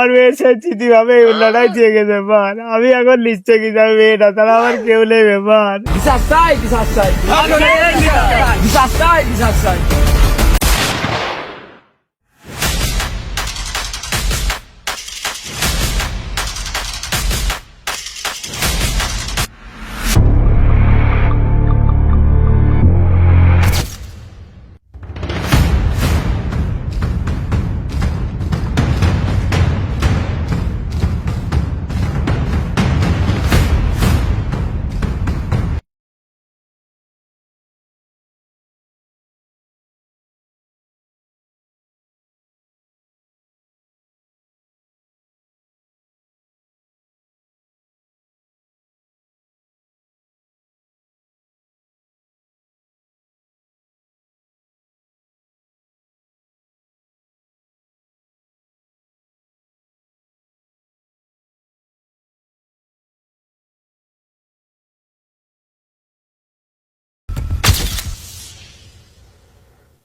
আমার মেয়ের স্মৃতি ভাবে লড়াই জেগে ব্যাপার। আমি এখন নিশ্চয় কি যাবে মেয়েটা, তারা আমার কেউ নেই ব্যাপার।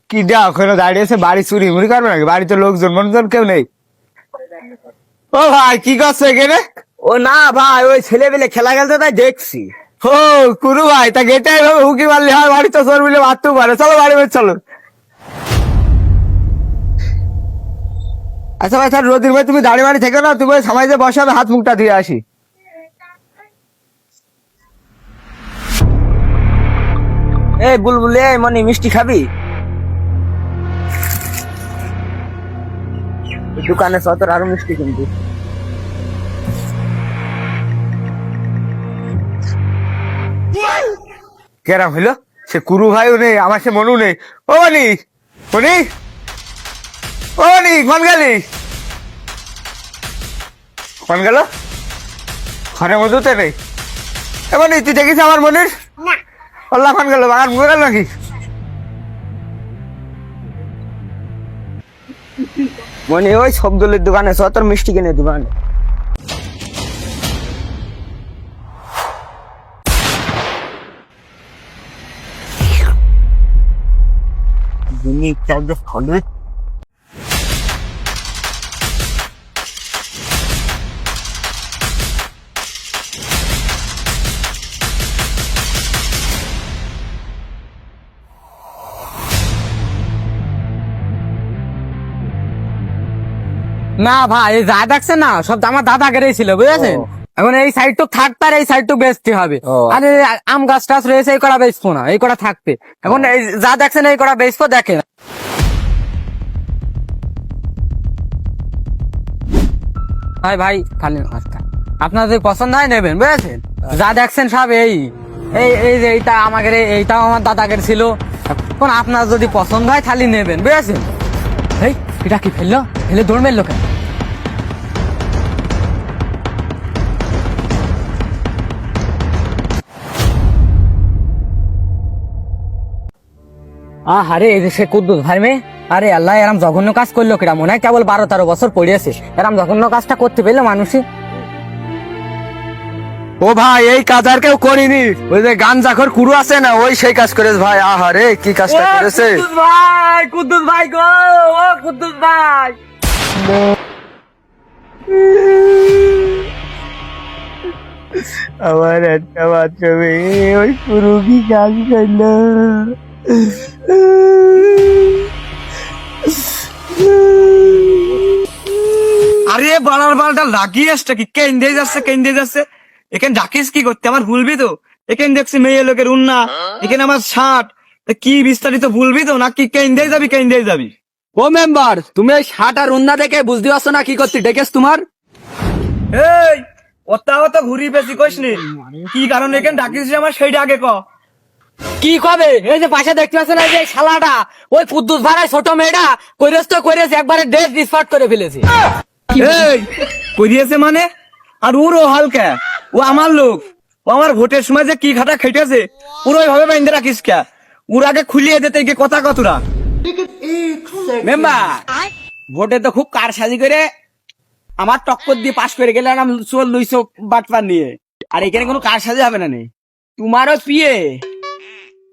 কি যা ওখানে দাঁড়িয়েছে, বাড়ি চুরি মুড়ি করবে নাকি? বাড়িতে লোকজন মনজন কেউ নেই। ও ভাই কি করছো এখানে? ও না ভাই, ওই ছেলেবেলে খেলা খেলতে তাই দেখছি। ও কুরু ভাই, তা গেটে এভাবে হুকি মারলে হয়? বাড়ি তো চোর মিলে মারতেও পারে। চলো বাড়ি বের চলো। আচ্ছা ভাই, স্যার রোদির ভাই তুমি দাঁড়িয়ে বাড়ি থেকে না, তুমি ওই সমাজে বসে, আমি হাত মুখটা ধুয়ে আসি। এই বুলবুলি, এই মনি মিষ্টি খাবি? দোকানে সতর আরো মিষ্টি কিন্তু। কেরাম হইলো? সে কুরু ভাইও নেই, আমার সে মনু নেই। ও মনি, মনি, ও মনি, কোন গেলি? কোন গেল? ঘরের মধ্যে নেই। এ মনি, তুই দেখিস আমার মনির? আল্লাহ কোন গেল? বাগান মুখে গেল নাকি? মনি ওই সবদলের দোকানে সতর মিষ্টি কিনে দোকানে। না ভাই, এই যা দেখছেন না সব আমার দাদা গেড়েই ছিল, বুঝেছেন? এখন এই সাইড টুক থাকতে আর এই সাইড টুক বেচতে হবে। আর এই আম গাছ টাছ রয়েছে, এই কটা বেচবো না, এই কটা থাকবে। এখন এই যা দেখছেন এই কটা বেচবো, দেখেন। ভাই ভাই খালি আপনার যদি পছন্দ হয় নেবেন, বুঝেছেন? যা দেখছেন সব এই এই এই যে এইটা আমাদের, এইটাও আমার দাদাগের ছিল। এখন আপনার যদি পছন্দ হয় খালি নেবেন, বুঝেছেন? এই এটা কি ফেললো? ফেলে দৌড় মেরলো কেন? আরে এই যে সে কুদ্দুস ভাই মেয়ে, আরে আল্লাহ, এরম জঘন্য কাজ করলো কিরা? মনে হয় কেবল 12-13 বছর পড়িয়েছে, এরম জঘন্য কাজটা করতে পেলো মানুষই। ও ভাই, এই কাজ আর কেউ করিনি। ওই যে গাঞ্জাখোর কুরু আছে না, ওই সেই কাজ করেছে ভাই। আহারে কি কাজটা করেছে! ভাই, কুদ্দুস ভাই গো, ও কুদ্দুস ভাই। আমার একটা মাত্র মেয়ে, ওই কুরু কি কাজ করলো! আরে বাড়ার বালটা লাগিয়ে আসছে কি? কেন্দ্রে যাচ্ছে, কেন্দ্রে যাচ্ছে। এখানে ডাকিস কি করতে? আমার ভুলবি তো? এখানে দেখছি মেয়ে লোকের উন্না, এখানে আমার শার্ট। কি বিস্তারিত ভুলবি তো, নাকি কেন্দ্রে যাবি? কেন্দ্রে যাবি? ও মেম্বার, তুমি ওই শার্ট আর উন্না দেখে বুঝতে পারছো না কি করতে ডেকেছ তোমার? এই অত ঘুরি বেশি কইস নি। কি কারণ এখানে ডাকিস আমার, সেইটা আগে ক। কি কবে? এই যে পাশে দেখতে পাচ্ছেন, এই যে শালাটা, ওই কুদ্দুস ভাড়ায় ছোট মেয়েটা কইরেছ তো কইরেছে, একবারে ড্রেস ডিসপার্ট করে ফেলেছে। এই করিয়েছে মানে? আর ওরও হালকা, ও আমার লোক। ও আমার ভোটের সময় যে কি খাটা খেটেছে, পুরো ওইভাবে বাইন্ধে রাখিস কে? ওর আগে খুলিয়ে দিতে গিয়ে কথা কতরা। মেম্বার, ভোটে তো খুব কারসাজি করে আমার টক্কর দিয়ে পাশ করে গেলে, আমি 200 বাটপার নিয়ে। আর এখানে কোনো কারসাজি হবে না। নেই তোমারও পিয়ে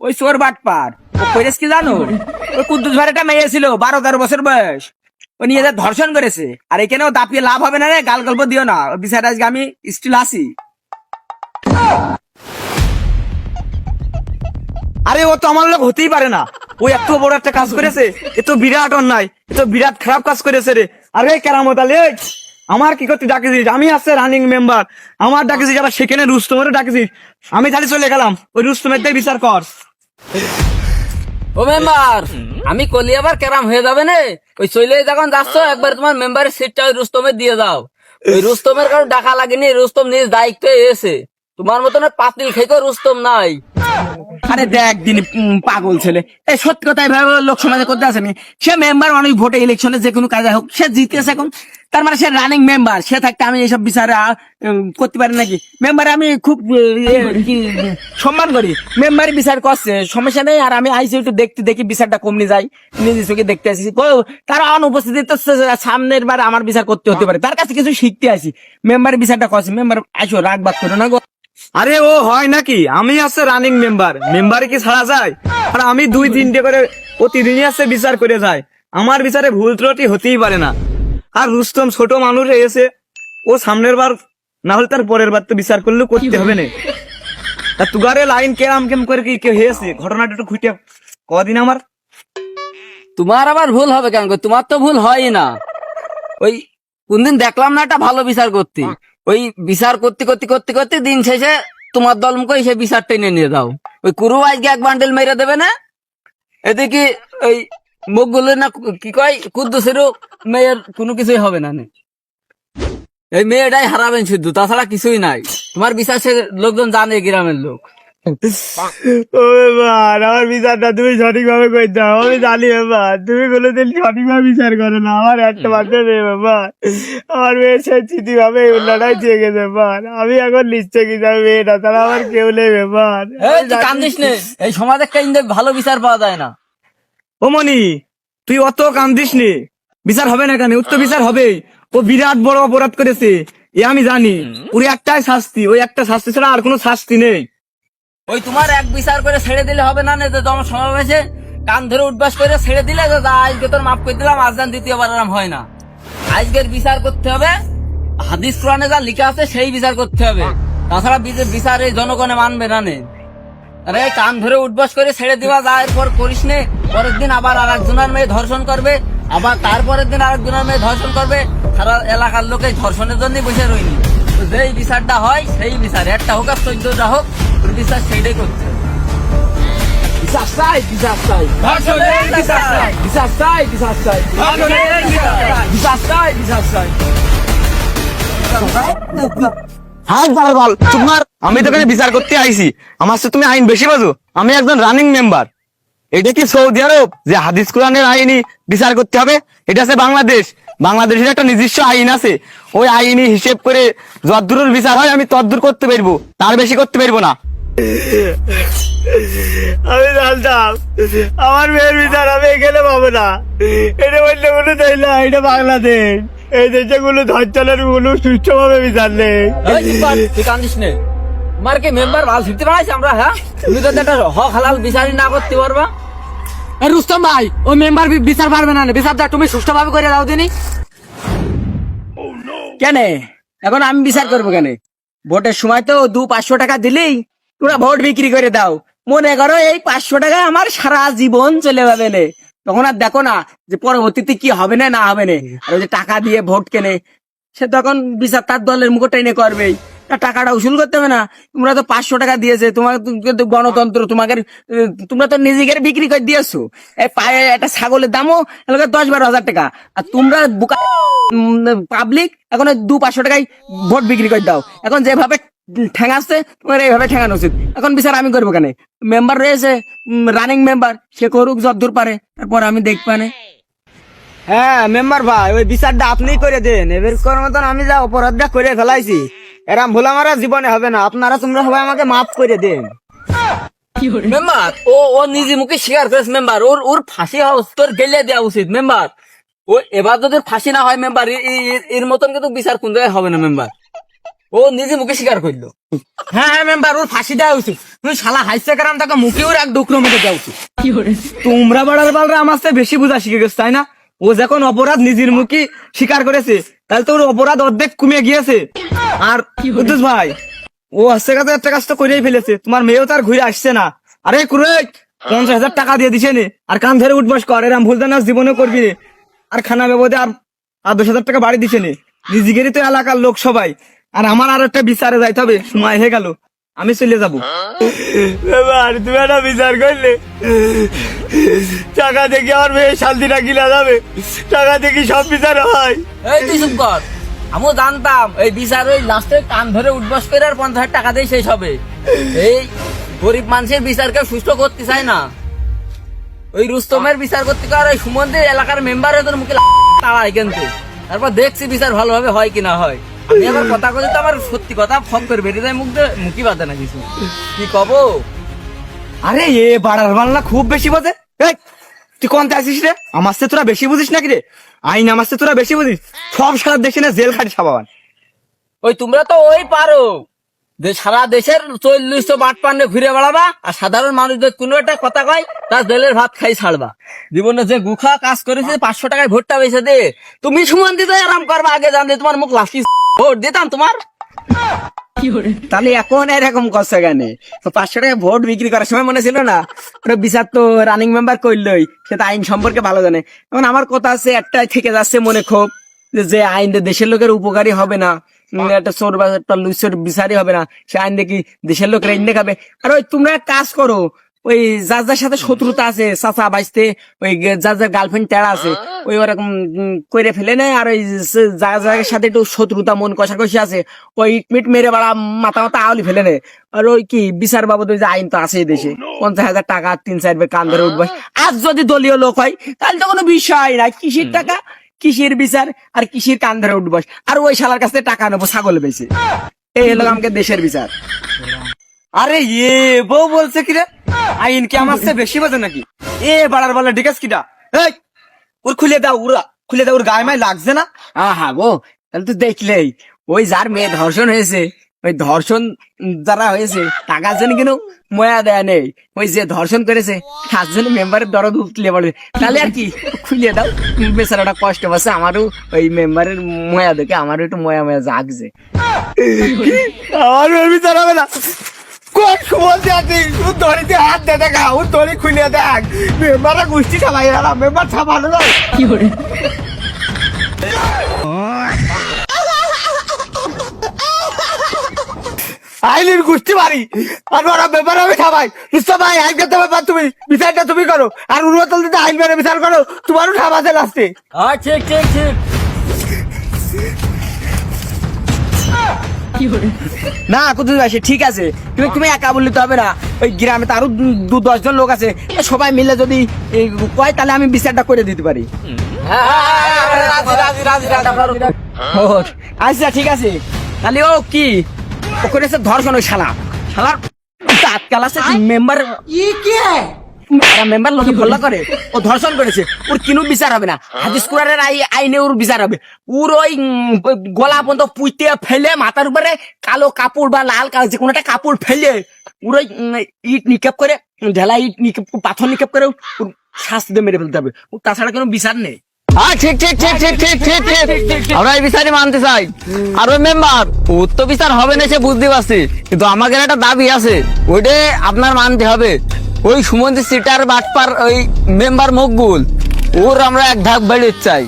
ওই চোর বাটপার ও কইরেছ কি জানো? ওই কুদ্দুস ভাড়াটা মেয়ে ছিল, 12-13 বছর বয়স। ও নিয়ে যা ধর্ষণ করেছে। আর এখানেও দাপিয়ে লাভ হবে না রে, গাল গল্প দিও না। ও বিচার আজকে আমি স্টিল আসি। আরে ও তো আমার লোক হতেই পারে না, ও এত বড় একটা কাজ করেছে, এ তো বিরাট অন্যায়, এ তো বিরাট খারাপ কাজ করেছে রে। আরে কেরামত আলী, এই, আমার কি করতে ডাকেছিস? আমি আছে রানিং মেম্বার, আমার ডাকেছিস, আবার সেখানে রুস্তমেরও ডাকেছিস। আমি তাহলে চলে গেলাম, ওই রুস্তমের দিয়ে বিচার কর। ও মেম্বার, আমি কলি আবার কেরাম হয়ে যাবে না? ওই চলে যখন যাচ্ছ একবার তোমার মেম্বারের সিটটা ওই রুস্তমের দিয়ে দাও। ওই রুস্তমের কারণ ডাকা লাগেনি, রুস্তম নিজ দায়িত্বে এসে। তোমার মতন পাতিল খেকেও রুস্তম নাই। আরে দেখ দিন পাগল ছেলে, এই সত্যি কথা এভাবে লোক সমাজে করতে আসেনি। সে মেম্বার অনেক ভোটে ইলেকশনে যে কোনো কাজে হোক সে জিতেছে এখন, তার মানে সে রানিং মেম্বার। সে থাকতে আমি এইসব বিচারে করতে পারি নাকি? মেম্বারে আমি খুব কি সম্মান করি, মেম্বারই বিচার করছে, সমস্যা নেই। আর আমি আইসি একটু দেখতে দেখি বিচারটা কমনি যাই, নিজে চোখে দেখতে আসি। তারা অনুপস্থিতি তো সামনের বার আমার বিচার করতে হতে পারে, তার কাছে কিছু শিখতে আসি। মেম্বারের বিচারটা করছে, মেম্বার আসো রাগ বাদ করো না গো। আরে ও হয় নাকি? আমি আছে রানিং মেম্বার, মেম্বারে কি ছাড়া যায়? আর আমি 2-3টে করে প্রতিদিনই আছে বিচার করে যায়, আমার বিচারে ভুল ত্রুটি হতেই পারে না। আর রুস্তম ছোট মানুষ এসে, ও সামনের বার না হলে তার পরের বার তো বিচার করলেও করতে হবে না। তা তুগারে লাইন কেরাম কেম করে কি হয়েছে, ঘটনাটা একটু খুঁটে কদিন আমার। তোমার আবার ভুল হবে কেন গো? তোমার তো ভুল হয় না। ওই কোনদিন দেখলাম না একটা ভালো বিচার করতে, ওই বিচার করতে করতে করতে করতে দিন শেষে তোমার দল মুখে সে বিচার টেনে নিয়ে দাও। ওই কুরু আজকে এক বান্ডেল মেরে দেবে না, এদিকে ওই মুখ গুলো না কি কয় কুদ্দুসেরও মেয়ের কোনো কিছুই হবে না নে। এই মেয়েটাই হারাবেন শুধু, তাছাড়া কিছুই নাই। তোমার বিচার সে লোকজন জানে, গ্রামের লোক। ও ব্যাপার, আমার বিচারটা তুমি সঠিক ভাবে করে দাও। আমি জানি ব্যাপার, তুমি কোনোদিন সঠিক ভাবে বিচার করো না। আমার একটা মাত্র মেয়ে ব্যাপার, আমার মেয়ের সেই স্মৃতি ভাবে উন্নটাই দিয়ে গেছে ব্যাপার। আমি এখন নিশ্চয় কি যাবে মেয়েটা, তারা আমার কেউ নেই ব্যাপার। এই তুই কান্দিস নে, এই সমাজে কেন্দ্রে ভালো বিচার পাওয়া যায় না। ও মনি, তুই অত কান্দিস নে, বিচার হবে না কেন? উত্তর বিচার হবে। ও বিরাট বড় অপরাধ করেছে, এ আমি জানি। ওর একটাই শাস্তি, ওই একটা শাস্তি ছাড়া আর কোনো শাস্তি নেই। ওই তোমার এক বিচার করে ছেড়ে দিলে হবে না, যে তোমার সমাবেশে কান ধরে উঠবাস করে ছেড়ে দিলে যে যা আজকে তোর মাফ করে দিলাম, আজ দ্বিতীয়বার আরাম হয় না। আজকের বিচার করতে হবে, হাদিস কোরআনে যা লেখা আছে সেই বিচার করতে হবে। তাছাড়া বিচার এই জনগণে মানবে না নে। আরে কান ধরে উঠবাস করে ছেড়ে দিবা, যা এরপর করিস নে। পরের দিন আবার আর একজনের মেয়ে ধর্ষণ করবে, আবার তারপরের দিন আরেকজনের মেয়ে ধর্ষণ করবে। সারা এলাকার লোক এই ধর্ষণের জন্যই বসে রইনি। তো যেই বিচারটা হয় সেই বিচার, একটা হোক আর 14টা হোক, ওর বিচার সেইটাই করতে হবে। বিচার চাই, বিচার চাই, ধর্ষণের বিচার চাই। বিচার চাই, বিচার চাই, ধর্ষণের বিচার চাই। বিচার চাই, বিচার চাই। হাল বল তোমার, আমি তো এখানে বিচার করতে আইছি, আমার সাথে তুমি আইন বেশি বোঝো। আমি একজন রানিং মেম্বার। এটা কি সৌদি আরব যে হাদিস কোরআনের আইনি বিচার করতে হবে? এটা আছে বাংলাদেশ, বাংলাদেশের একটা নিজস্ব আইন আছে। ওই আইনি হিসেব করে যতদূর বিচার হয় আমি ততদূর করতে পারবো, তার বেশি করতে পারবো না। আমি জানতাম আমার মেয়ের বিচার আমি এখানে পাবো না। এটা অন্য কোনো দেশ না, এটা বাংলাদেশ। এই দেশে কোনো ধর্ষণের কোনো সুষ্ঠুভাবে বিচার নেই। এই জিব্বার, তুই কান্দিস নে। তোমার কি মেম্বার ভাল শিখতে পারাইছি আমরা? হ্যাঁ, তুমি যদি একটা হক হালাল বিচারই না করতে পারবা। রুস্তম ভাই, ও মেম্বার বিচার পারবে না, বিচারটা তুমি সুষ্ঠুভাবে করে দাও দিনি। কেন এখন আমি বিচার করবো কেন? ভোটের সময় তো 200-500 টাকা দিলেই তোরা ভোট বিক্রি করে দাও। মনে করো এই 500 টাকা আমার সারা জীবন চলে যাবে নে। তখন আর দেখো না যে পরবর্তীতে কি হবে না না হবে না। আর ওই যে টাকা দিয়ে ভোট কেনে, সে তখন বিচার তার দলের মুখ টেনে করবেই। তা টাকাটা উসুল করতে হবে না? তোমরা তো 500 টাকা দিয়েছে, তোমার কিন্তু গণতন্ত্র, তোমাকে তোমরা তো নিজেকে বিক্রি করে দিয়েছো। এই পায়ে একটা ছাগলের দামও 10-12 হাজার টাকা। আর তোমরা বুকা পাবলিক এখন 200-500 টাকায় ভোট বিক্রি করে দাও। এখন যেভাবে ঠেঙাচ্ছে তোমার এইভাবে ঠেঙানো উচিত। এখন বিচার আমি করবো কেন? মেম্বার রয়েছে, রানিং মেম্বার, সে করুক যতদূর পারে, তারপর আমি দেখবানে। হ্যাঁ মেম্বার ভাই, ওই বিচারটা আপনি করে দেন। এবার কোন মতন আমি যা অপরাধটা করে ফেলাইছি, এরম ভুল আমার আর জীবনে হবে না। আপনারা তোমরা সবাই আমাকে মাফ করে দেন। মেম্বার ও নিজে মুখে স্বীকার করেছে মেম্বার, ওর ফাঁসি হওয়া তোর গেলে দেওয়া উচিত মেম্বার। ও এবার যদি ফাঁসি না হয় মেম্বার, এর মতন কিন্তু বিচার কোন জায়গায় হবে না মেম্বার। ও নিজে মুখে স্বীকার করলো। হ্যাঁ হ্যাঁ মেম্বার, ওর ফাঁসি দেওয়া উচিত। তুমি শালা হাইসে কারাম তাকে মুখে ওর এক ডুকরো মেরে দেওয়া উচিত। তোমরা বাড়ার বালরা আমার সাথে বেশি বুঝা শিখে গেছো, তাই না? ও যখন অপরাধ নিজের মুখে স্বীকার করেছে তাহলে তো ওর অপরাধ অর্ধেক কমে গিয়েছে। আর কুদ্দুস ভাই, ও আজকে কাছে একটা কাজ তো করেই ফেলেছে, তোমার মেয়েও তার ঘুরে আসছে না। আরে কুরেক, 50,000 টাকা দিয়ে দিছে নে, আর কান ধরে উঠবাস কর, এরম ভুল জানাস জীবনে করবি নে। আর খানা বাবদে আর 10,000 টাকা বাড়ি দিছে নে। নিজেদেরই তো এলাকার লোক সবাই, আর আমার আর একটা বিচারে যাইতে হবে, সময় হয়ে গেল, আমি চলে যাবো। এবার তুমি একটা বিচার করলে টাকা দেখি আমার মেয়ে শান্তিটা কিনা যাবে, টাকা দেখি সব বিচার হয়। এই তুই চুপ কর, আমিও জানতাম এই বিচার ওই লাস্টে কান ধরে উঠবস করে আর 50,000 টাকা দিয়ে শেষ হবে। এই গরিব মানুষের বিচার কেউ সুস্থ করতে চায় না। ওই রুস্তমের বিচার করতে কর ওই সুমন্দির এলাকার মেম্বার তোর মুখে তাড়াই কিন্তু, তারপর দেখছি বিচার ভালোভাবে হয় কিনা হয়। আমি আবার কথা বলি তো আমার সত্যি কথা ফোন করে বেরিয়ে যায়, মুখই বাঁধে না কিছু, কি কব। আরে এ বাড়ার বাংলা খুব বেশি বোঝে। এই, তুই কোনতে আসিস রে? আমার সে তোরা বেশি বুঝিস নাকি রে? আইন আমার সে তোরা বেশি বুঝিস, সব সারা দেশে না জেল খাটি সাবান। ওই তোমরা তো ওই পারো যে সারা দেশের 40 বাট পান্ডে ঘুরে বেড়াবা, আর সাধারণ মানুষদের কোনো একটা কথা কয় তার জেলের ভাত খাই ছাড়বা। জীবনে যে গুখা কাজ করেছে 500 টাকায় ভোটটা বেঁচে দে, তুমি সুমন দিতে আরাম করবা। আগে জানতে তোমার মুখ লাস্টি ভোট দিতাম তোমার। তাহলে এখন এরকম করছে কেন? তো 500 টাকায় ভোট বিক্রি করার সময় মনে ছিল না ওটা বিচার তো রানিং মেম্বার করলই, সে তো আইন সম্পর্কে ভালো জানে। এখন আমার কথা আছে একটাই থেকে যাচ্ছে মনে ক্ষোভ, যে আইন দেশের লোকের উপকারী হবে না, একটা চোর বা একটা লুচের বিচারই হবে না, সে আইন দেখি দেশের লোকের এনে খাবে। আর ওই তোমরা এক কাজ করো, ওই যার যার সাথে শত্রুতা আছে চাচা বাইসতে, ওই যার যার গার্লফ্রেন্ড তেড়া আছে ওই ওরকম করে ফেলে নেয়। আর ওই যার যার সাথে একটু শত্রুতা মন কষাকষি আছে ওই ইটমিট মেরে বাড়া মাথা মাথা আওলি ফেলে নেয়। আর ওই কি বিচার বাবদ ওই যে আইন তো আছে দেশে, 50,000 টাকা 3-4 বার কান ধরে উঠবে। আর যদি দলীয় লোক হয় তাহলে তো কোনো বিষয় নাই, কিসের টাকা কিসের বিচার আর কিসের কান ধরে উঠবস, আর ওই শালার কাছে টাকা নেবো ছাগল বেশি। এই হলো আমাকে দেশের বিচার। আরে এ বউ বলছে কি রে? আইন কি আমার চেয়ে বেশি বোঝে নাকি? এ বাড়ার বালা ডিকাস কিটা? এই, ওর খুলে দাও, খুলে দাও, ওর গায়ে মায় লাগছে না? হা গো, তাহলে তো দেখলেই ওই যার মেয়ে ধর্ষণ হয়েছে, ওই ধর্ষণ যারা হয়েছে টাকার জন্য কিন্তু ময়া দেয়া নেই, ওই যে ধর্ষণ করেছে তার জন্য মেম্বারের দরদ উঠলে পড়বে। তাহলে আর কি খুলে দাও, বেচারাটা কষ্ট পাচ্ছে, আমারও ওই মেম্বারের ময়া দেখে আমারও একটু ময়া ময়া জাগছে। আমার মেয়ের বিচার হবে না, কোন সুমন্দি আছে দড়িতে হাত দে দেখা, ওর দড়ি খুলে দেখ, মেম্বাররা গোষ্ঠী চালাই এলাম, মেম্বার ছাপানো নয়। কি করে আইনের গোষ্ঠী বাড়ি আর ওরা ব্যাপার হবে সবাই। বুঝতে ভাই আইন করতে ব্যাপার, তুমি বিচারটা তুমি করো, আর উন্নতল দিতে আইন করে বিচার করো, তোমারও ঠাপ আছে লাস্টে। ঠিক ঠিক ঠিক। না কুতুব ভাই ঠিক আছে, তুমি একা বললে তো হবে না, ওই গ্রামে তো আরো 2-10 জন লোক আছে, সবাই মিলে যদি কয় তাহলে আমি বিচারটা করে দিতে পারি। আচ্ছা ঠিক আছে, তাহলে ও কি ও করেছে ধর্ষণ, ওই শালার তাৎকাল আছে মেম্বার মেম্বার লোকে ভল্লা করে, ও ধর্ষণ করেছে, ওর কিনু বিচার হবে না, হাদিস কুরআনের আইনে ওর বিচার হবে। ওর ওই গলা পর্যন্ত পুঁতে ফেলে মাথার উপরে কালো কাপড় বা লাল কালো যে কোনো একটা কাপড় ফেলে ওর ওই ইট নিক্ষেপ করে, ঢেলা ইট নিক্ষেপ পাথর নিক্ষেপ করে ওর শাস্তি দিয়ে মেরে ফেলতে হবে, তাছাড়া কোনো বিচার নেই। হ্যাঁ ঠিক ঠিক ঠিক ঠিক ঠিক ঠিক ঠিক, আমরা এই বিচারই মানতে চাই। আর ওই মেম্বার ওর তো বিচার হবে না সে বুঝতে পারছি, কিন্তু আমাদের একটা দাবি আছে, ওইটা আপনার মানতে হবে। ওই সুমন্দি সিটার বাটপার ওই মেম্বার মকবুল, ওর আমরা এক ধাপ বেড়ে চাই।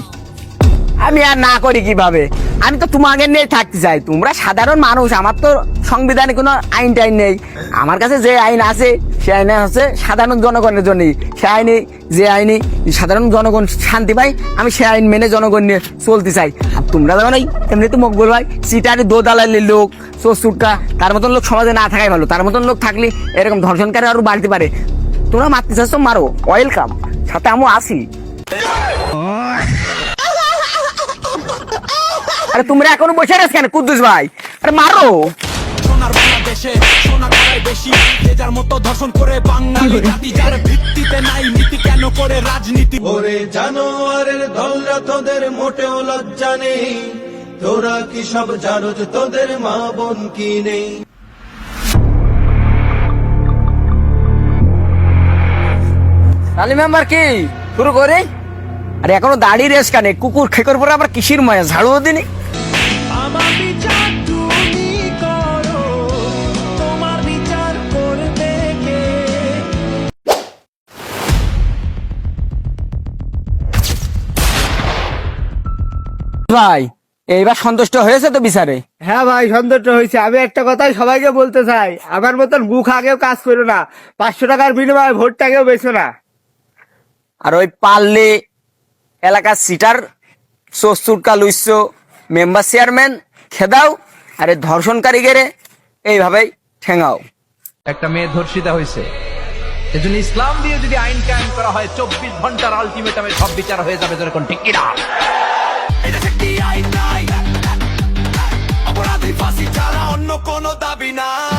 আমি আর না করি কিভাবে? আমি তো তোমাকে নিয়ে থাকতে চাই, তোমরা সাধারণ মানুষ, আমার তো সংবিধানে কোনো আইন টাইন নেই, আমার কাছে যে আইন আছে সে আইনে হচ্ছে সাধারণ জনগণের জন্য, সে আইনে যে আইনে সাধারণ জনগণ শান্তি পাই, আমি সে আইন মেনে জনগণ নিয়ে চলতে চাই। আর তোমরা যেমন এমনি তো মকবুল ভাই সিটারে দোদালালের লোক চোরচুটকা, তার মতন লোক সমাজে না থাকাই ভালো, তার মতন লোক থাকলে এরকম ধর্ষণকারী আরো বাড়তে পারে। তোমরা মারতে চাচ্ছ মারো, ওয়েলকাম, সাথে আমিও আসি। আরে তোমরা এখনো বসে আছো কেন কুদ্দুস ভাই? আরে মারো। সোনার বাংলাদেশে সোনা করাই বেশি, যে যার মতো ধর্ষণ করে বাঙালি জাতি, যার ভিত্তিতে নাই নীতি, কেন করে রাজনীতি। ওরে জানোয়ারের দলরা তোদের মোটেও লজ্জা নেই, তোরা কি সব জানো যে তোদের মা বোন কি নেই। তাহলে মেম্বার কি শুরু করি? আর এখনো দাড়ি রেস কানে কুকুর খেকর পরে আবার কিসির ময়া ঝাড়ুও দিনি। আমার বিচার তুমি করো, তোমার বিচার করবে কে? ভাই এইবার সন্তুষ্ট হয়েছে তো বিচারে? হ্যাঁ ভাই, সন্তুষ্ট হয়েছে। আমি একটা কথাই সবাইকে বলতে চাই, আমার মতন গুখ আগেও কাজ করো না, 500 টাকার বিনিময়ে ভোটটাকেও বেছো না। আর ওই পারলে এলাকার সিটার চস্তুরকা লুইস মেম্বার চেয়ারম্যান খেদাও, আর এই ধর্ষণকারীগেরে এইভাবেই ঠেঙাও। একটা মেয়ে ধর্ষিতা হয়েছে, এজন্য ইসলাম দিয়ে যদি আইন কায়েম করা হয় 24 ঘন্টার আলটিমেটামে সব বিচার হয়ে যাবে, যেরকম ঠিক কিনা? এটা কি আইন নাই, অপরাধী ফাঁসি ছাড়া অন্য কোনো দাবি নাই।